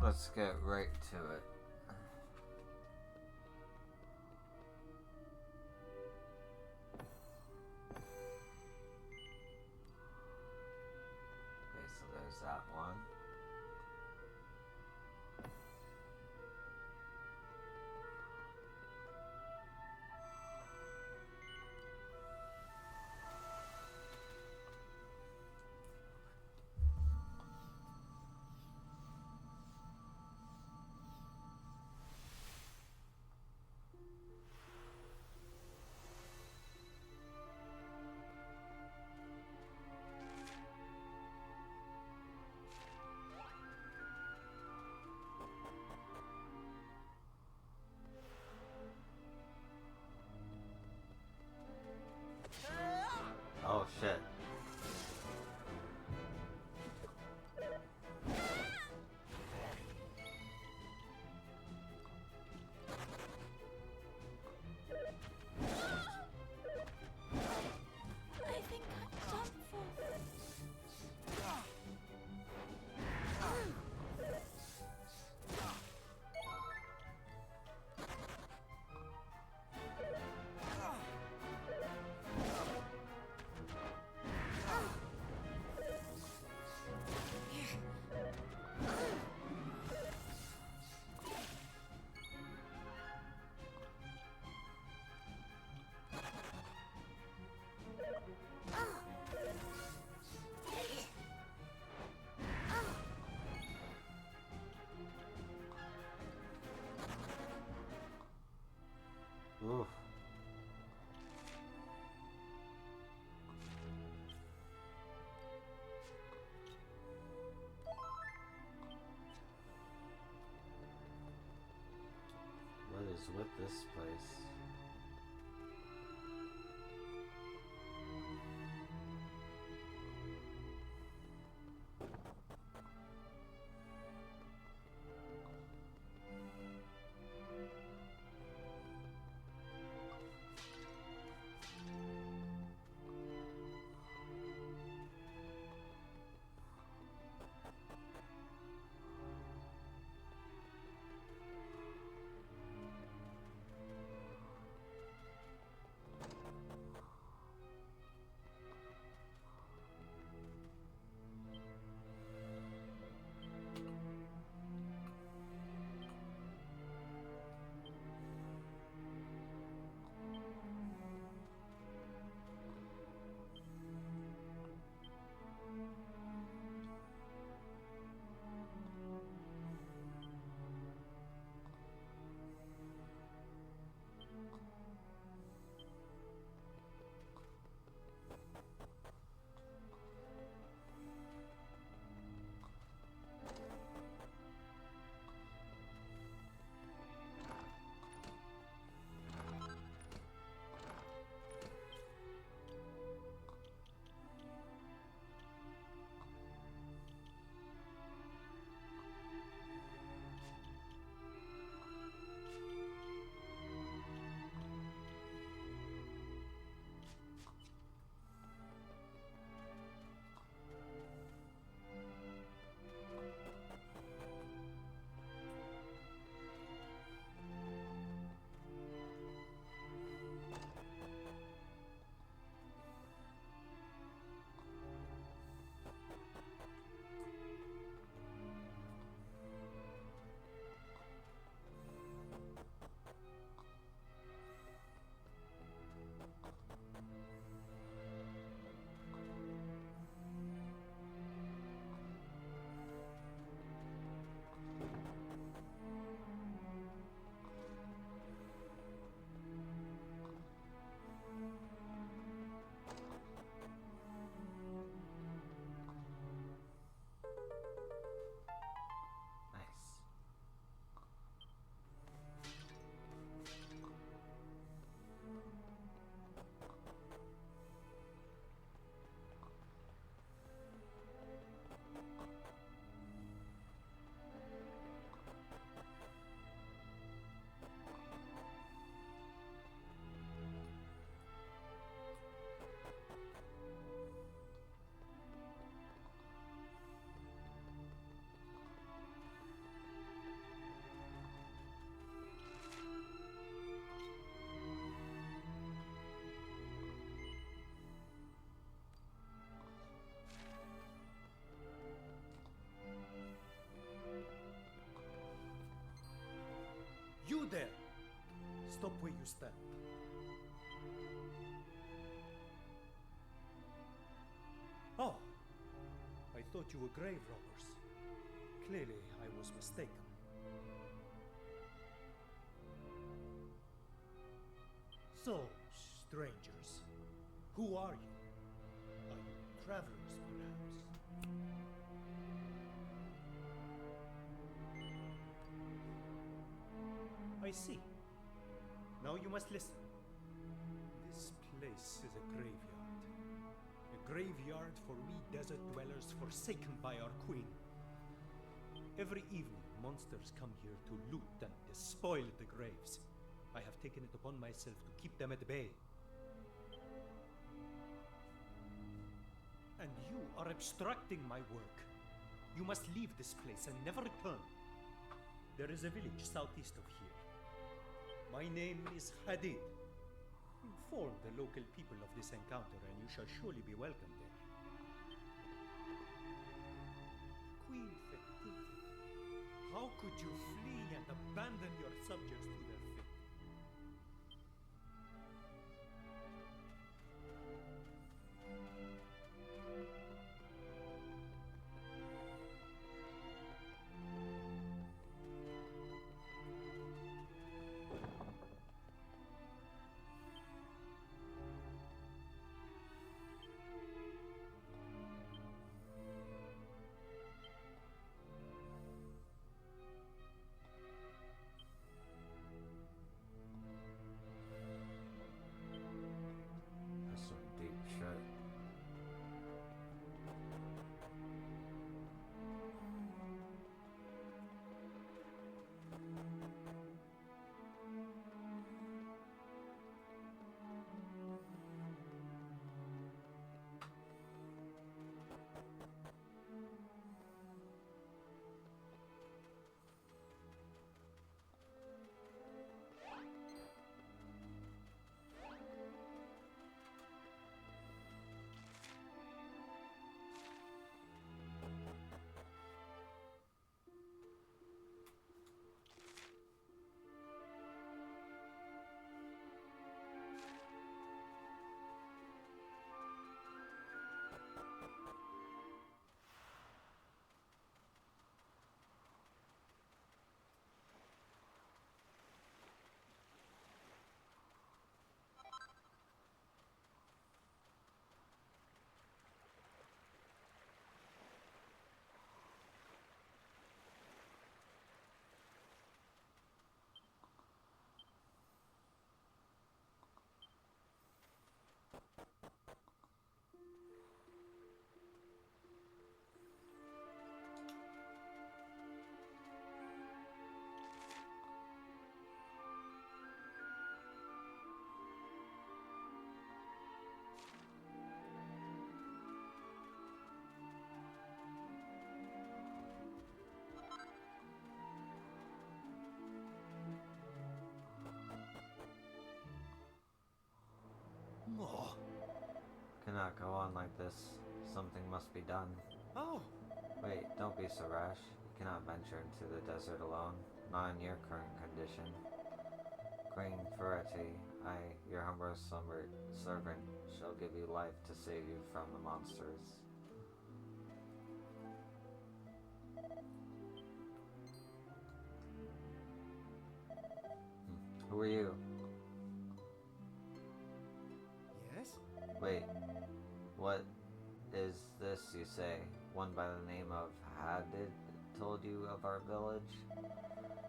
Let's get right to it. Okay, so there's that one. Oh shit. I think I'm done for. Oof. What is with this place? step. Oh, I thought you were grave robbers. Clearly, I was mistaken. So, strangers, who are you? Are you travelers, perhaps? I see. Now you must listen. This place is a graveyard. A graveyard for we desert dwellers forsaken by our queen. Every evening, monsters come here to loot and despoil the graves. I have taken it upon myself to keep them at bay. And you are obstructing my work. You must leave this place and never return. There is a village southeast of here. My name is Hadid. Inform the local people of this encounter and you shall surely be welcome there. Queen Fetid, how could you flee and abandon your subjects to their fate? That's some deep shit. Oh. Cannot go on like this. Something must be done. Oh. Wait, don't be so rash. You cannot venture into the desert alone, not in your current condition. Queen Ferretti, I, your humble servant, shall give you life to save you from the monsters. Who are you? Yes? Wait, what is this you say? One by the name of Hadid told you of our village?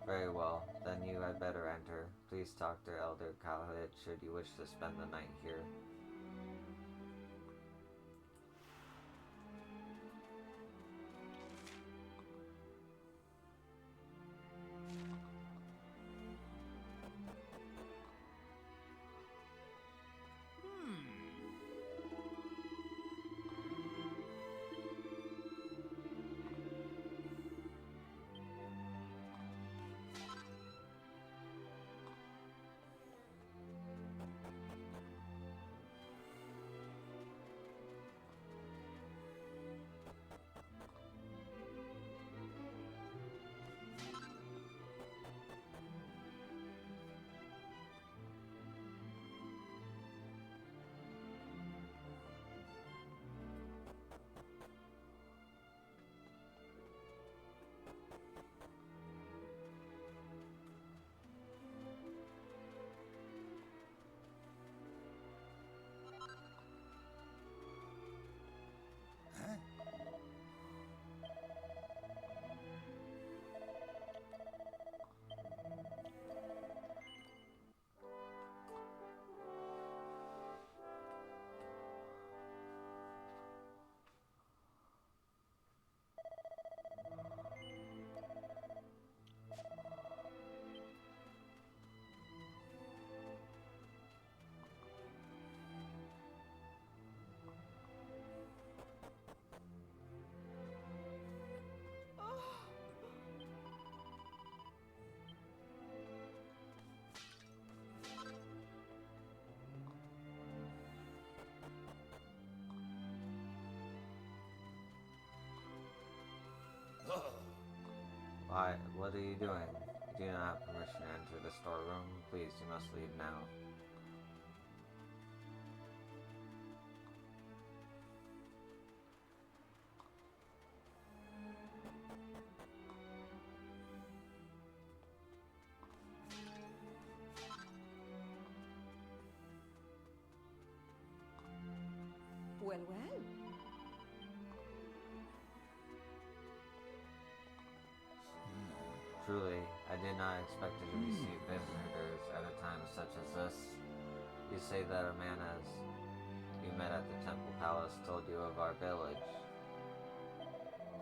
Very well, then you had better enter. Please talk to Elder Khalid should you wish to spend the night here. Hi, what are you doing? You do not have permission to enter the storeroom. Please, you must leave now. Well, well. Truly, I did not expect to receive visitors at a time such as this. You say that a man as you met at the Temple Palace told you of our village.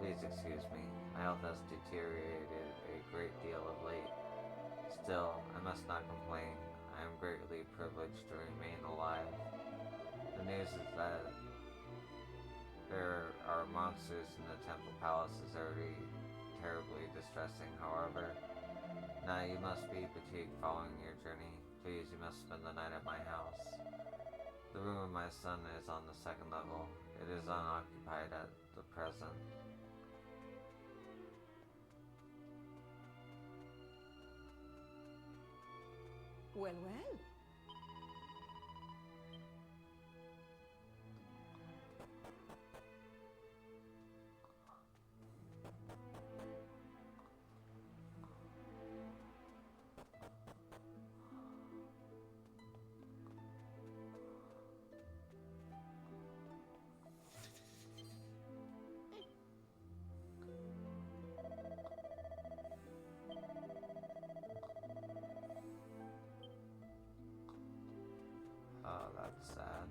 Please excuse me. My health has deteriorated a great deal of late. Still, I must not complain. I am greatly privileged to remain alive. The news is that there are monsters in the Temple Palace is already terribly distressing, however. Now you must be fatigued following your journey. Please, you must spend the night at my house. The room of my son is on the second level. It is unoccupied at the present. Well, well. Oh, that's sad.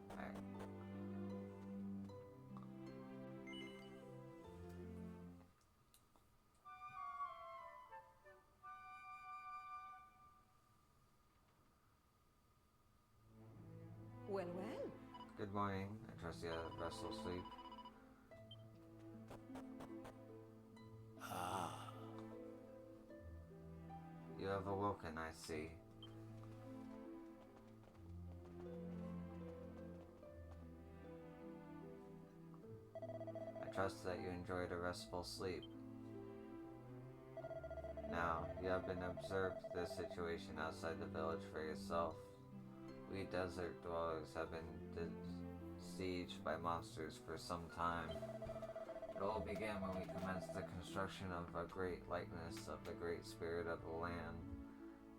Alright. Well, well. Good morning. I trust you had a restful sleep. You have awoken, I see. I trust that you enjoyed a restful sleep. Now, you have been observed the situation outside the village for yourself. We desert dwellers have been besieged by monsters for some time. It all began when we commenced the construction of a great likeness of the great spirit of the land.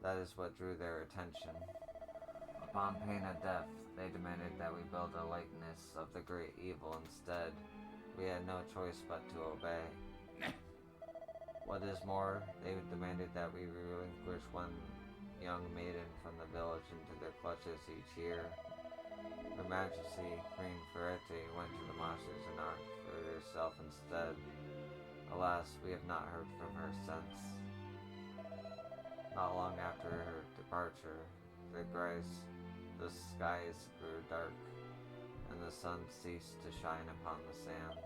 That is what drew their attention. Upon pain of death, they demanded that we build a likeness of the great evil instead. We had no choice but to obey. What is more, they demanded that we relinquish one young maiden from the village into their clutches each year. Her Majesty, Queen Ferrete, went to the monsters and offered herself instead. Alas, we have not heard from her since. Not long after her departure, the skies grew dark, and the sun ceased to shine upon the sands.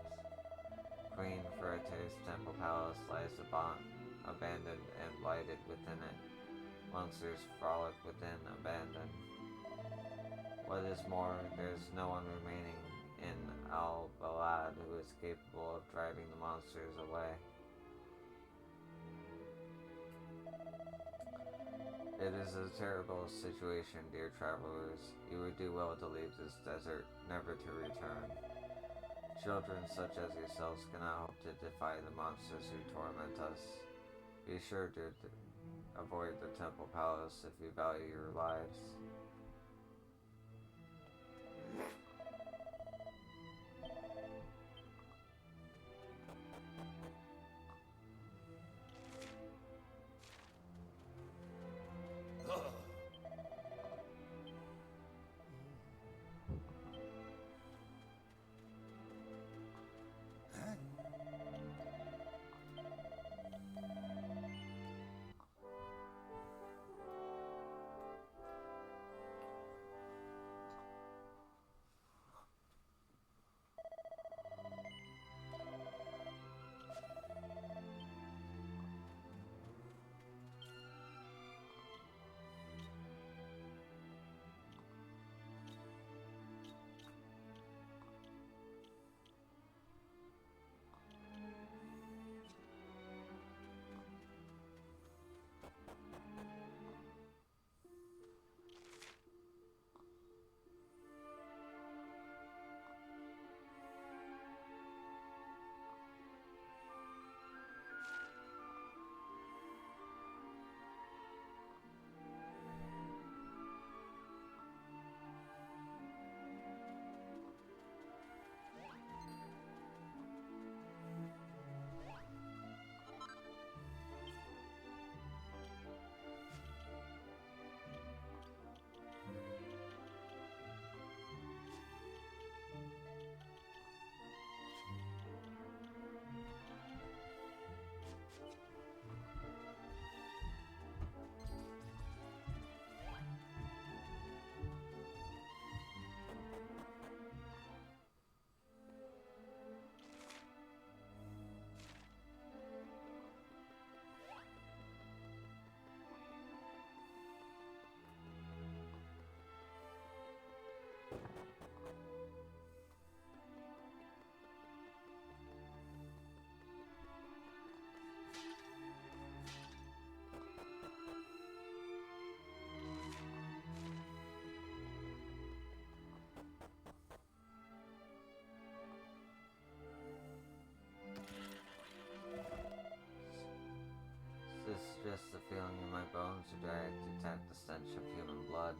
Queen Ferrete's temple palace lies abandoned and blighted within it. Monsters frolic within, abandoned. What is more, there is no one remaining in Al-Balad who is capable of driving the monsters away. It is a terrible situation, dear travelers. You would do well to leave this desert, never to return. Children such as yourselves cannot hope to defy the monsters who torment us. Be sure to avoid the temple palace if you value your lives. bones, or do I detect the stench of human blood?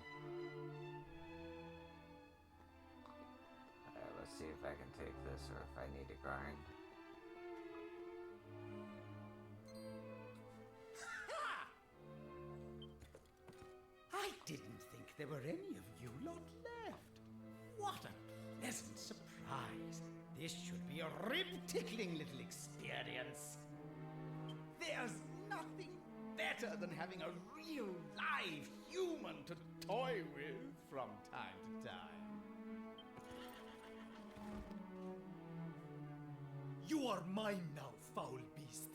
Alright, let's see if I can take this or if I need to grind. I didn't think there were any of you lot left. What a pleasant surprise. This should be a rib-tickling little experience. There's nothing better than having a real live human to toy with from time to time. You are mine now, foul beast.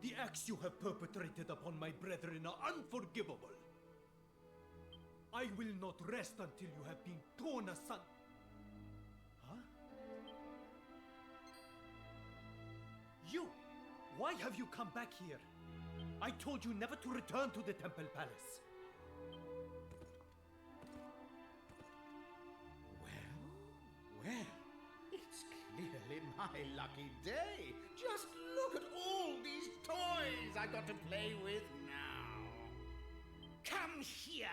The acts you have perpetrated upon my brethren are unforgivable. I will not rest until you have been torn asunder. Huh? You! Why have you come back here? I told you never to return to the Temple Palace. Well, it's clearly my lucky day. Just look at all these toys I got to play with now. Come here,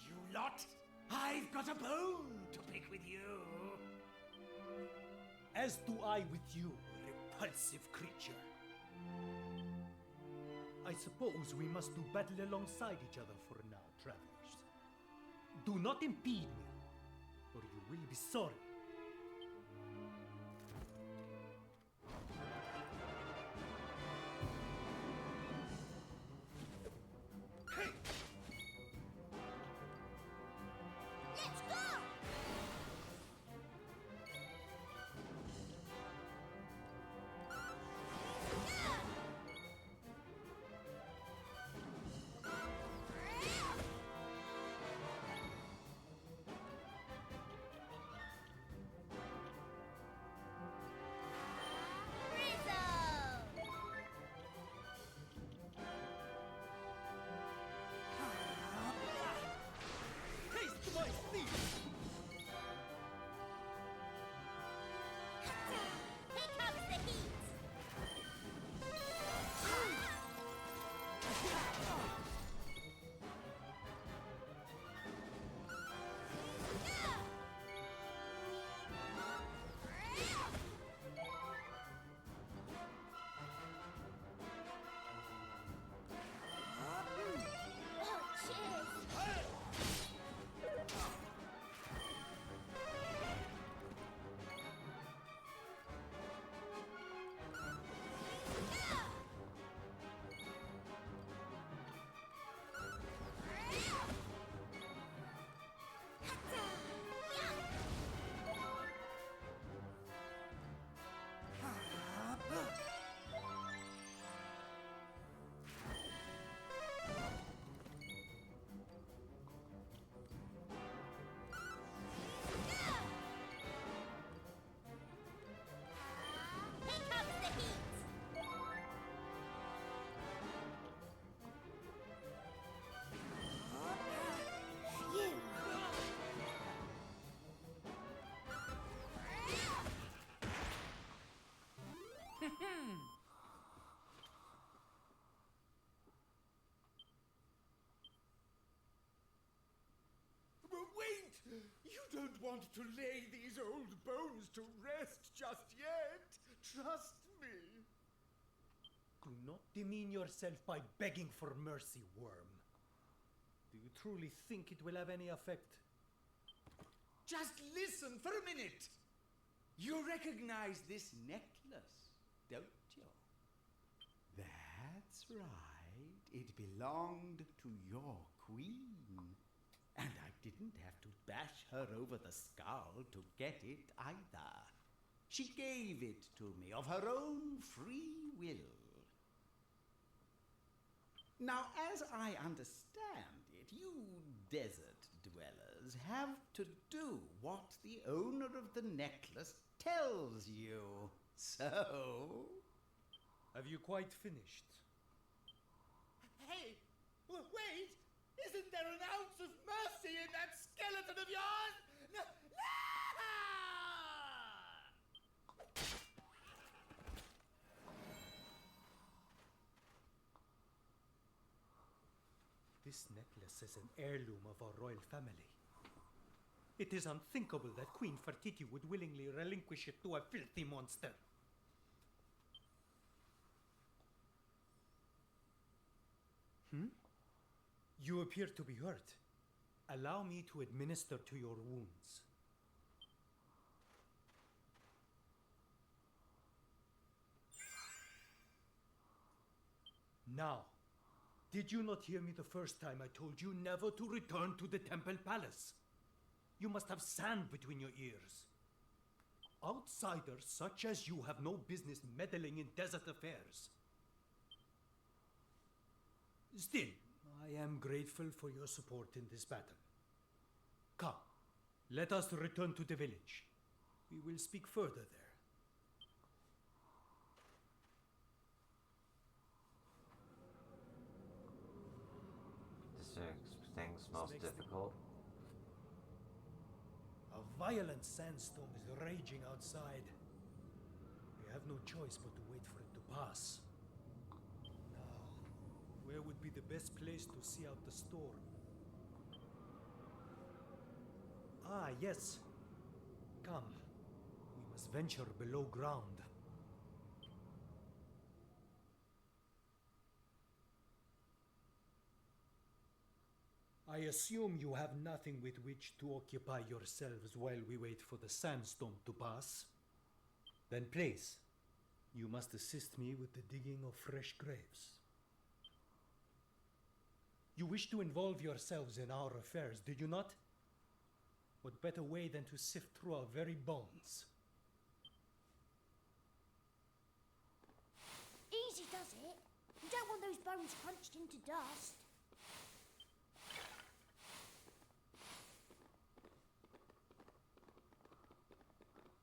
you lot. I've got a bone to pick with you. As do I with you, repulsive creature. I suppose we must do battle alongside each other for now, travelers. Do not impede me, or you will be sorry. Let's go! Taste my steel! Here comes the heat! Oh, cheers! Here comes the heat! Phew! But wait! You don't want to lay these old bones to rest just yet. Trust me. Do not demean yourself by begging for mercy, worm. Do you truly think it will have any effect? Just listen for a minute. You recognize this necklace, don't you? That's right. It belonged to your queen. And I didn't have to bash her over the skull to get it either. She gave it to me of her own free will. Now, as I understand it, you desert dwellers have to do what the owner of the necklace tells you. So... Have you quite finished? Hey, wait! Isn't there an ounce of mercy in that skeleton of yours? No! This necklace is an heirloom of our royal family. It is unthinkable that Queen Fertiti would willingly relinquish it to a filthy monster. You appear to be hurt. Allow me to administer to your wounds. Now, did you not hear me the first time I told you never to return to the Temple Palace? You must have sand between your ears. Outsiders such as you have no business meddling in desert affairs. Still, I am grateful for your support in this battle. Come, let us return to the village. We will speak further there. This makes things most difficult. A violent sandstorm is raging outside. We have no choice but to wait for it to pass. Now, where would be the best place to see out the storm? Ah, yes. Come. We must venture below ground. I assume you have nothing with which to occupy yourselves while we wait for the sandstorm to pass. Then please, you must assist me with the digging of fresh graves. You wish to involve yourselves in our affairs, did you not? What better way than to sift through our very bones? Easy does it. You don't want those bones crunched into dust.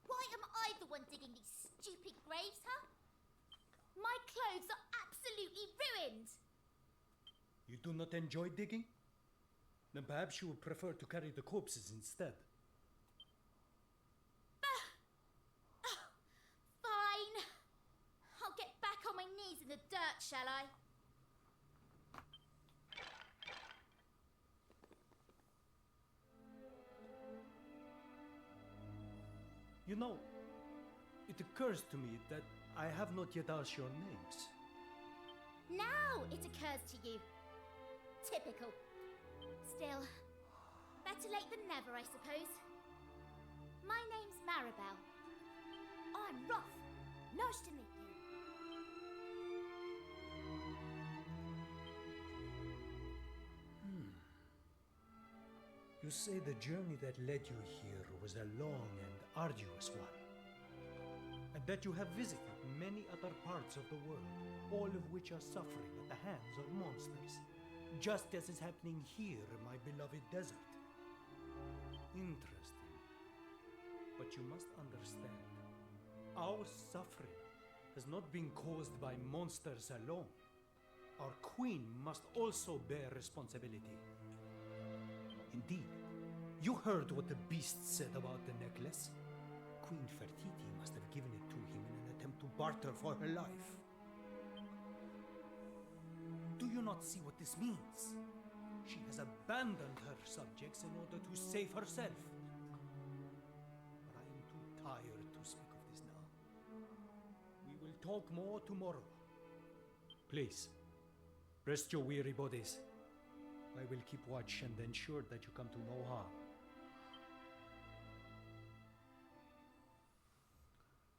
Why am I the one digging these stupid graves, huh? My clothes are absolutely ruined. You do not enjoy digging? Then perhaps you would prefer to carry the corpses instead. Fine. I'll get back on my knees in the dirt, shall I? You know, it occurs to me that I have not yet asked your names. Now it occurs to you. Typical. Still, better late than never, I suppose. My name's Maribel. I'm Ruff. Nice to meet you. You say the journey that led you here was a long and arduous one, and that you have visited many other parts of the world, all of which are suffering at the hands of monsters, just as is happening here in my beloved desert. Interesting. But you must understand, our suffering has not been caused by monsters alone. Our queen must also bear responsibility. Indeed, you heard what the beast said about the necklace. Queen Fertiti must have given it to him in an attempt to barter for her life. Do you not see what this means? She has abandoned her subjects in order to save herself. But I am too tired to speak of this now. We will talk more tomorrow. Please, rest your weary bodies. I will keep watch and ensure that you come to no harm.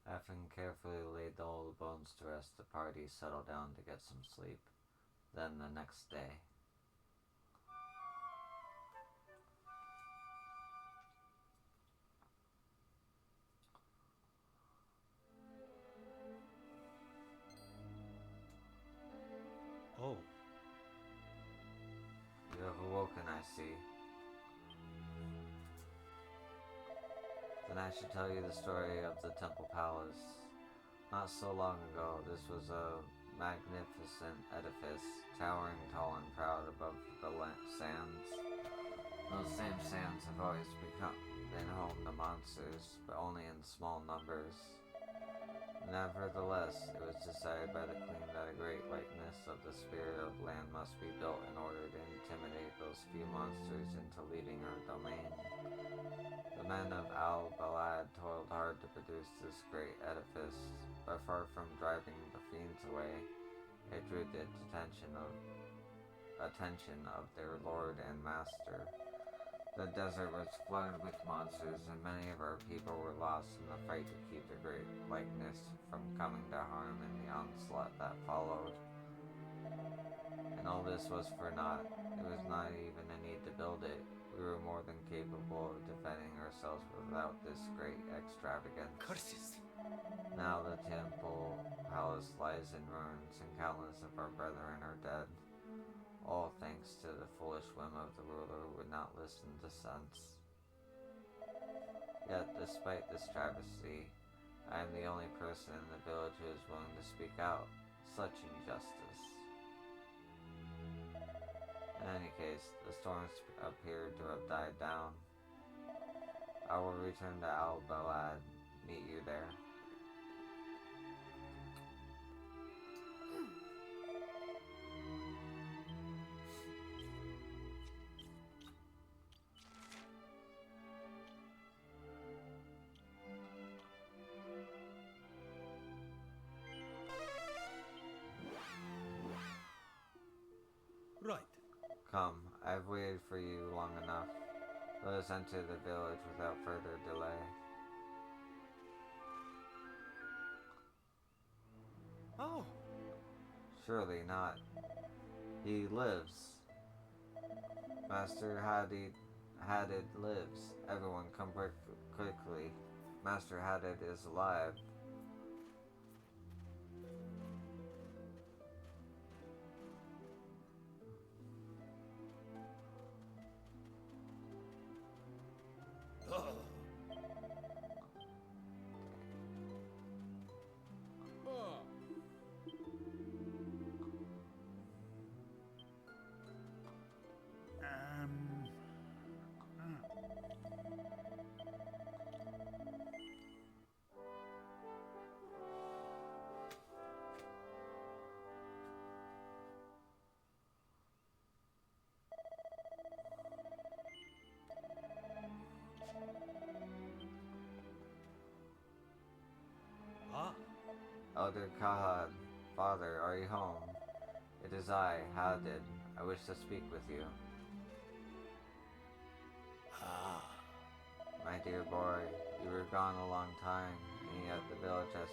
Having carefully laid the old bones to rest, the party settled down to get some sleep. Then the next day. Oh, You have awoken, I see. Then I should tell you the story of the Temple Palace. Not so long ago, this was a magnificent edifice, towering tall and proud above the sands. Those same sands have always been home to monsters, but only in small numbers. Nevertheless, it was decided by the queen that a great likeness of the spirit of land must be built in order to intimidate those few monsters into leaving her domain. The men of Al-Balad toiled hard to produce this great edifice, but far from driving the fiends away, it drew the attention of their lord and master. The desert was flooded with monsters, and many of our people were lost in the fight to keep the great likeness from coming to harm in the onslaught that followed. And all this was for naught. There was not even a need to build it. We were more than capable of defending ourselves without this great extravagance. Curses! Now the temple palace lies in ruins, and countless of our brethren are dead. All thanks to the foolish whim of the ruler who would not listen to sense. Yet, despite this travesty, I am the only person in the village who is willing to speak out. Such injustice. In any case, the storms appeared to have died down. I will return to Al-Balad. Meet you there. Right. Come, I've waited for you long enough. Let us enter the village without further delay. Oh, Surely not. He lives. Master Hadid lives. Everyone come quickly. Master Hadid is alive. Elder Kahad, father, are you home? It is I, Hadid. I wish to speak with you. My dear boy, you were gone a long time, and yet the village has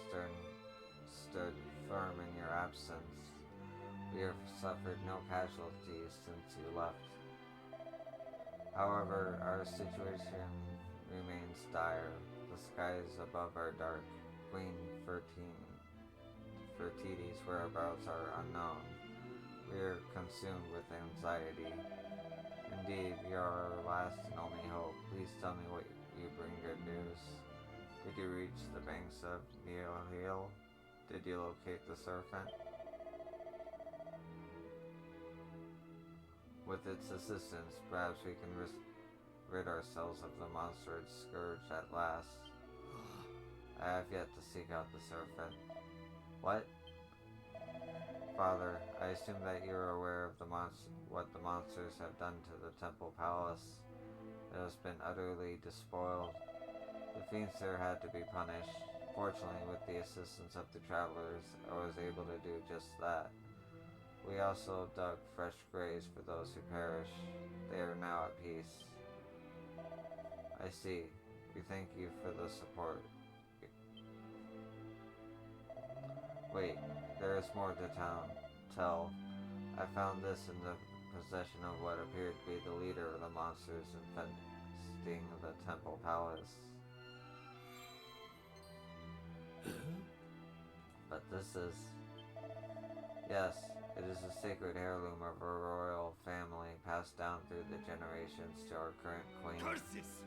stood firm in your absence. We have suffered no casualties since you left. However, our situation remains dire. The skies above are dark. Queen Fertiti's whereabouts are unknown. We are consumed with anxiety. Indeed, you are our last and only hope. Please tell me what you bring good news. Did you reach the banks of Neil? Did you locate the serpent? With its assistance, perhaps we can rid ourselves of the monstrous scourge at last. I have yet to seek out the serpent. What? Father, I assume that you are aware of what the monsters have done to the temple palace. It has been utterly despoiled. The fiends there had to be punished. Fortunately, with the assistance of the travelers, I was able to do just that. We also dug fresh graves for those who perished. They are now at peace. I see. We thank you for the support. Wait, there is more to tell. I found this in the possession of what appeared to be the leader of the monsters infesting the temple palace. But this is... Yes, it is a sacred heirloom of our royal family, passed down through the generations to our current queen. Curses!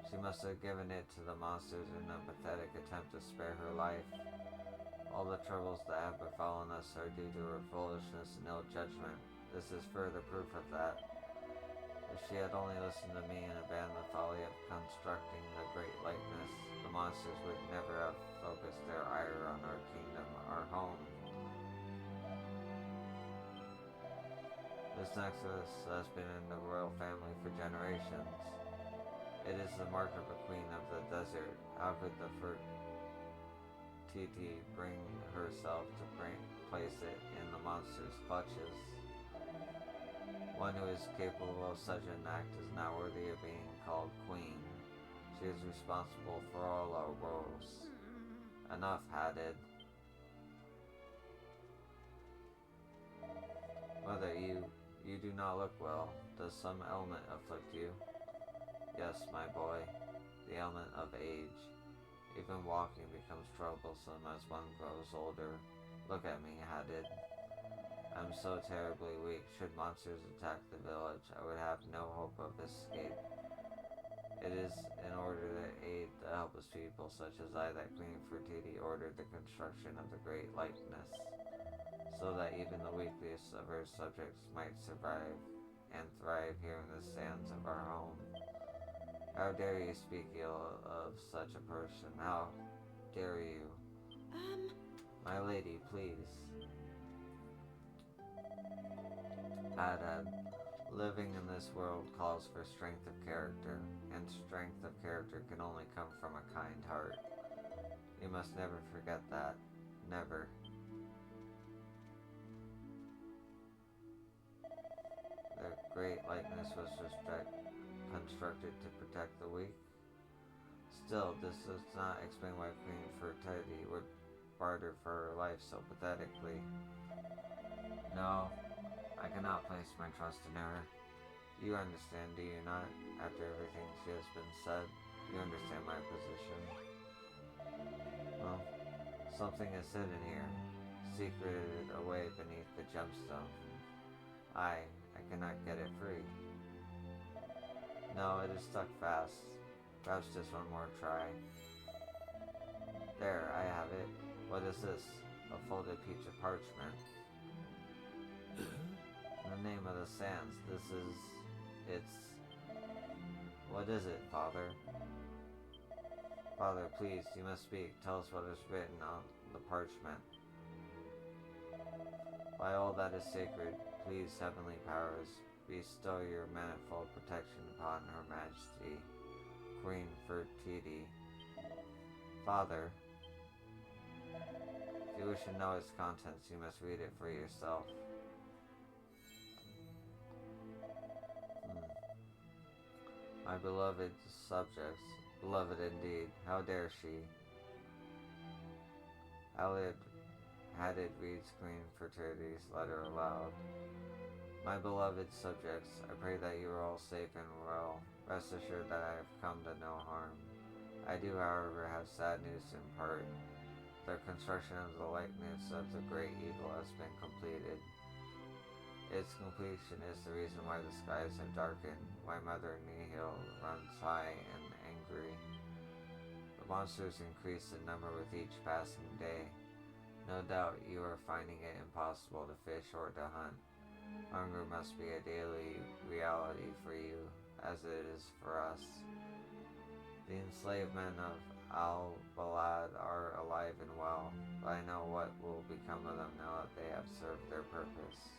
She must have given it to the monsters in a pathetic attempt to spare her life. All the troubles that have befallen us are due to her foolishness and ill judgment. This is further proof of that. If she had only listened to me and abandoned the folly of constructing a great likeness, the monsters would never have focused cast their ire on our kingdom, our home. This necklace has been in the royal family for generations. It is the mark of a queen of the desert. How could the Fertiti bring herself to place it in the monster's clutches? One who is capable of such an act is not worthy of being called queen. She is responsible for all our woes. Enough, Hadid. Mother, you do not look well. Does some ailment afflict you? Yes, my boy, the ailment of age. Even walking becomes troublesome as one grows older. Look at me, Hadid. I'm so terribly weak. Should monsters attack the village, I would have no hope of escape. It is in order to aid the helpless people such as I that Queen Fertiti ordered the construction of the great likeness, so that even the weakest of her subjects might survive and thrive here in the sands of our home. How dare you speak ill of such a person? How dare you? My lady, please. Hadad, living in this world calls for strength of character, and strength of character can only come from a kind heart. You must never forget that. Never. The great likeness was constructed to protect the weak. Still, this does not explain why Queen Fertiti would barter for her life so pathetically. No, I cannot place my trust in her. You understand, do you not? After everything she has been said, you understand my position. Well, something is hidden here, secreted away beneath the gemstone. I cannot get it free. No, it is stuck fast. Perhaps just one more try. There, I have it. What is this? A folded piece of parchment. The name of the sands. What is it, Father? Father, please, you must speak. Tell us what is written on the parchment. By all that is sacred, please, heavenly powers, bestow your manifold protection upon Her Majesty, Queen Fertiti. Father, if you wish to know its contents, you must read it for yourself. My beloved subjects, beloved indeed, how dare she? Hadid reads Queen Fertiti's letter aloud. My beloved subjects, I pray that you are all safe and well. Rest assured that I have come to no harm. I do, however, have sad news to impart. The construction of the likeness of the great eagle has been completed. Its completion is the reason why the skies have darkened, why Mother Nihil runs high and angry. The monsters increase in number with each passing day. No doubt you are finding it impossible to fish or to hunt. Hunger must be a daily reality for you, as it is for us. The enslaved men of Al-Balad are alive and well, but I know what will become of them now that they have served their purpose.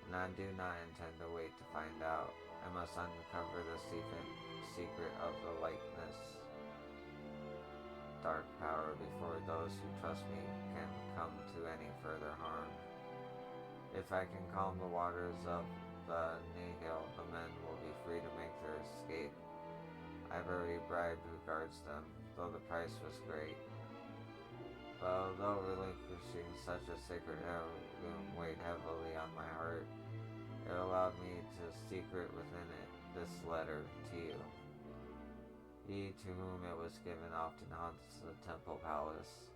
And I do not intend to wait to find out. I must uncover the secret of the likeness. Dark power before those who trust me can come to any further harm. If I can calm the waters of the Nihil, the men will be free to make their escape. I've already bribed who guards them, though the price was great. But although relinquishing such a sacred heirloom weighed heavily on my heart, it allowed me to secret within it this letter to you. He to whom it was given often haunts the temple palace.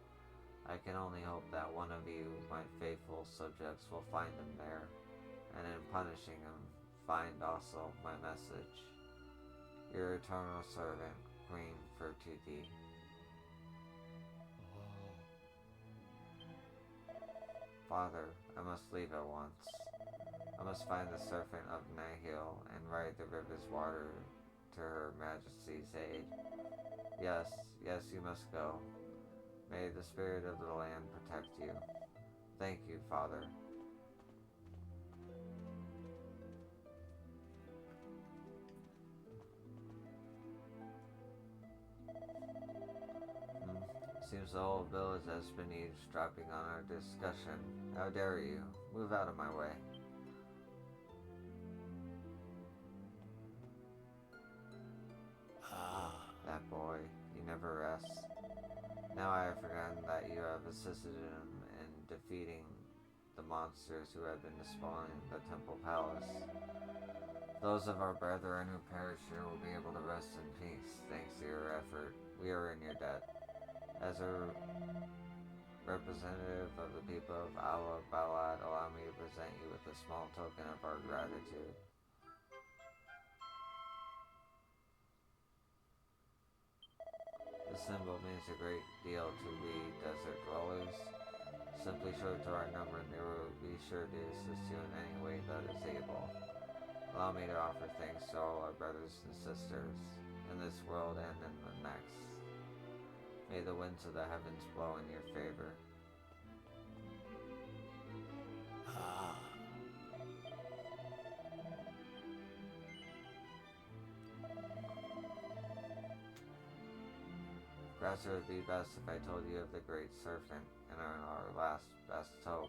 I can only hope that one of you, my faithful subjects, will find him there, and in punishing him, find also my message. Your eternal servant, Queen Fertiti. Father, I must leave at once. I must find the serpent of Nihil and ride the river's water to Her Majesty's aid. Yes, you must go. May the spirit of the land protect you. Thank you, Father. Seems the whole village has been eavesdropping on our discussion. How dare you? Move out of my way. That boy, he never rests. Now I have forgotten that you have assisted him in defeating the monsters who have been despoiling the temple palace. Those of our brethren who perish here will be able to rest in peace, thanks to your effort. We are in your debt. As a representative of the people of Allah Balad, allow me to present you with a small token of our gratitude. This symbol means a great deal to we desert dwellers. Simply show it to our number and they will be sure to assist you in any way that is able. Allow me to offer thanks to all our brothers and sisters in this world and in the next. May the winds of the heavens blow in your favor. Perhaps it would be best if I told you of the great serpent and our last best hope.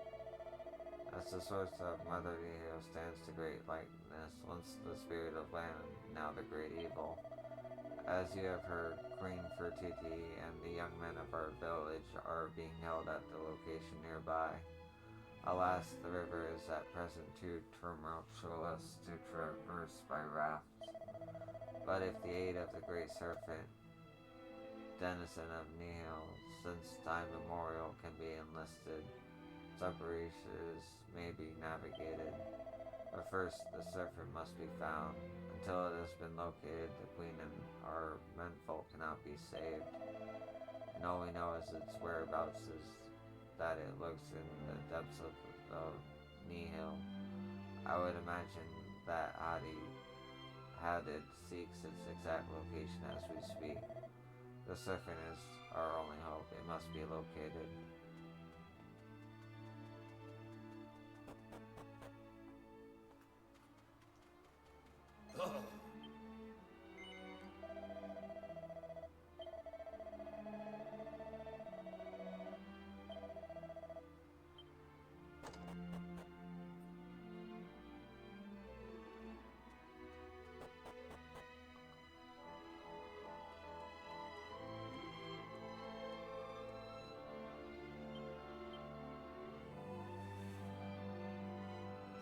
As the source of Mother Nihil stands to great likeness, once the spirit of land, now the great evil. As you have heard, Queen Fertiti and the young men of our village are being held at the location nearby. Alas, the river is at present too tumultuous to traverse by raft. But if the aid of the great serpent, denizen of Nihil, since time immemorial can be enlisted, separations may be navigated. But first, the serpent must be found. Until it has been located, the queen and our menfolk cannot be saved. And all we know is its whereabouts is that it lurks in the depths of Nihil. I would imagine that Hadid seeks its exact location as we speak. The serpent is our only hope. It must be located.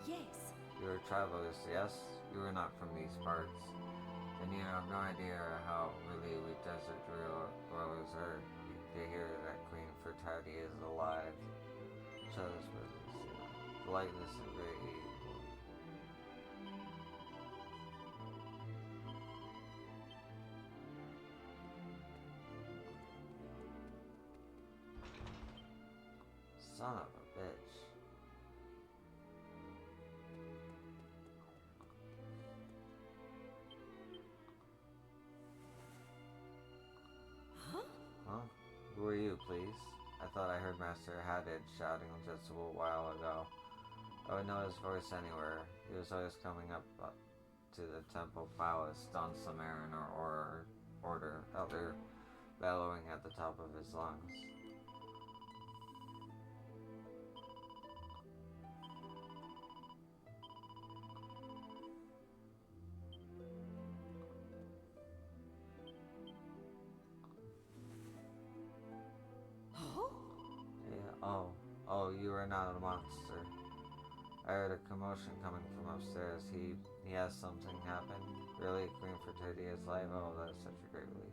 Yes. You are travelers, yes? You are not from these parts. And you have no idea how relieved we desert dwellers are to hear that Queen Fertiti is alive. Show this business. The likeness of great evil. Son of a bitch. Huh? Who are you, please? I thought I heard Master Hadid shouting just a little while ago. I would know his voice anywhere. He was always coming up to the temple palace on some errand or order, elder bellowing at the top of his lungs. Oh, you are not a monster. I heard a commotion coming from upstairs. He has something happen. Really? Queen Fertility is alive? Oh, that is such a great relief.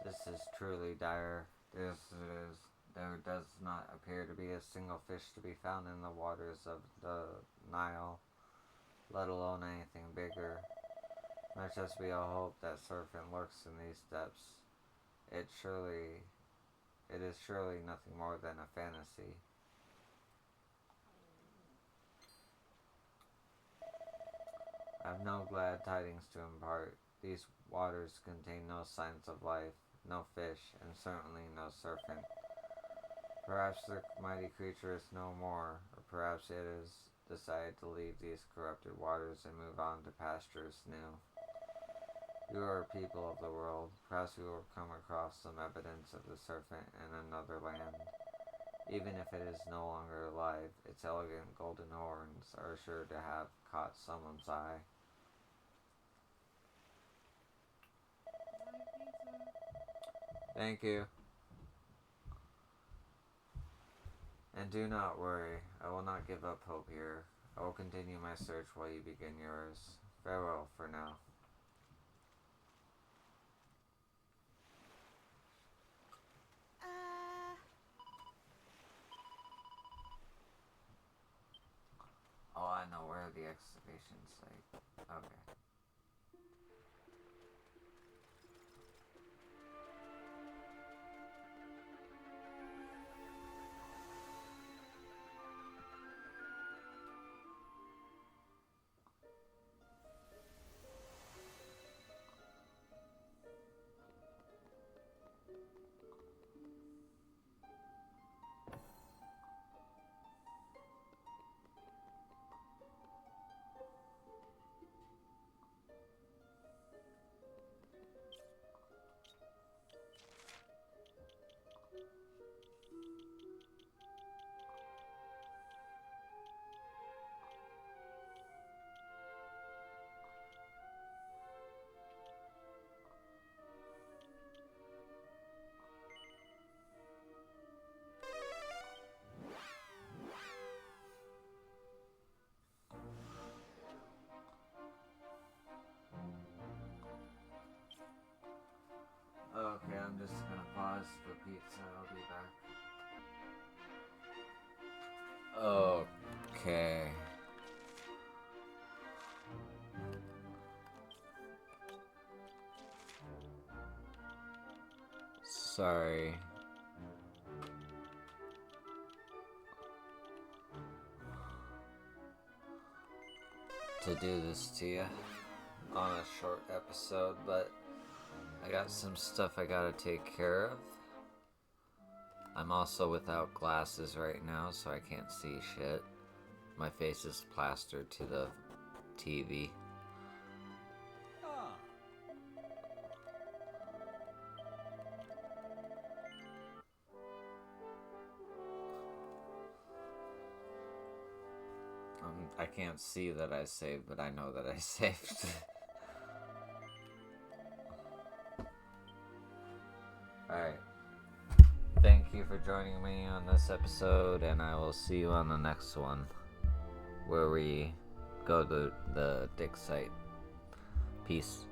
This is truly dire. There does not appear to be a single fish to be found in the waters of the Nile, let alone anything bigger. Much as we all hope that serpent lurks in these depths, it is surely nothing more than a fantasy. I have no glad tidings to impart. These waters contain no signs of life, no fish, and certainly no serpent. Perhaps the mighty creature is no more, or perhaps it has decided to leave these corrupted waters and move on to pastures new. You are people of the world. Perhaps you will come across some evidence of the serpent in another land. Even if it is no longer alive, its elegant golden horns are sure to have caught someone's eye. Thank you. And do not worry, I will not give up hope here. I will continue my search while you begin yours. Farewell for now. Oh, I know where the excavation site. Okay. Okay, I'm just gonna pause for pizza. I'll be back. Okay. Sorry. To do this to you on a short episode, but I got some stuff I gotta take care of. I'm also without glasses right now, so I can't see shit. My face is plastered to the TV. I can't see that I saved, but I know that I saved. Alright. Thank you for joining me on this episode, and I will see you on the next one, where we go to the dig site. Peace.